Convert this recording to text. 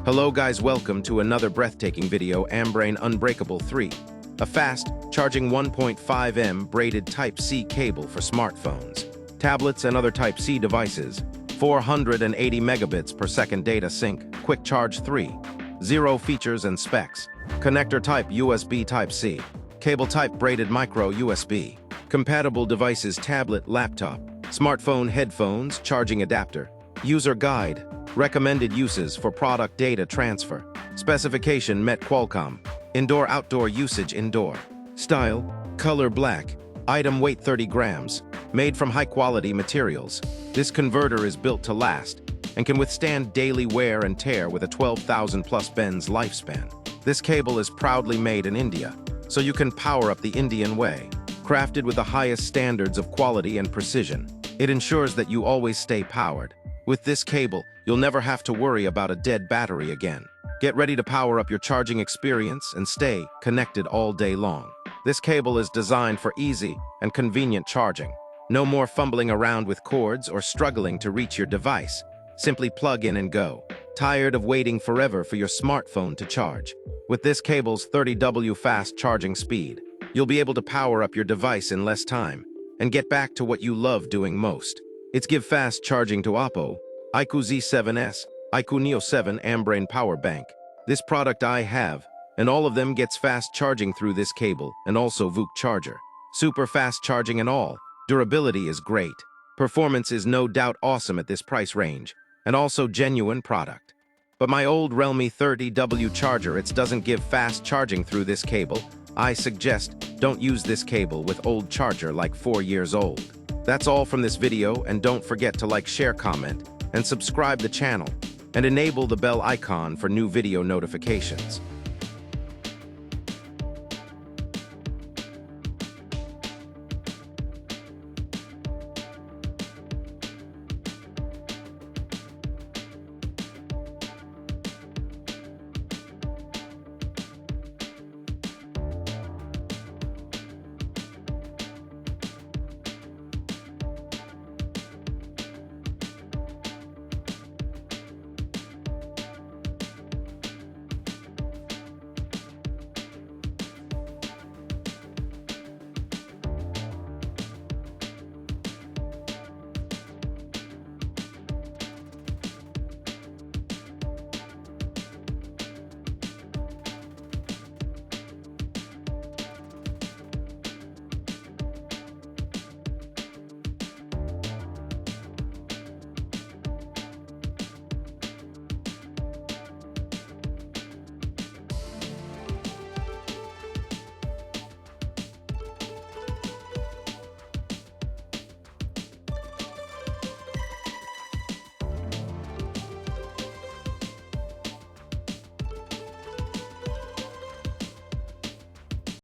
Hello guys, welcome to another breathtaking video, Ambrain Unbreakable 3, a fast, charging 1.5M braided Type-C cable for smartphones, tablets and other Type-C devices, 480 megabits per second data sync, quick charge 3, 0 features and specs, connector type USB Type-C, cable type braided micro USB, compatible devices tablet, laptop, smartphone headphones, charging adapter, user guide, recommended uses for product data transfer, specification met Qualcomm, indoor-outdoor usage indoor, style, color black, item weight 30 grams, made from high-quality materials. This converter is built to last and can withstand daily wear and tear with a 12,000 plus bends lifespan. This cable is proudly made in India, so you can power up the Indian way. Crafted with the highest standards of quality and precision, it ensures that you always stay powered. With this cable, you'll never have to worry about a dead battery again. Get ready to power up your charging experience and stay connected all day long. This cable is designed for easy and convenient charging. No more fumbling around with cords or struggling to reach your device. Simply plug in and go. Tired of waiting forever for your smartphone to charge? With this cable's 30W fast charging speed, you'll be able to power up your device in less time and get back to what you love doing most. It's give fast charging to Oppo, iQOO Z7S, iQOO Neo 7 Ambrain Power Bank. This product I have, and all of them gets fast charging through this cable and also VOOC charger. Super fast charging and all. Durability is great. Performance is no doubt awesome at this price range, and also genuine product. But my old Realme 30W charger, it doesn't give fast charging through this cable. I suggest don't use this cable with old charger like 4 years old. That's all from this video, and don't forget to like, share, comment, and subscribe the channel, and enable the bell icon for new video notifications.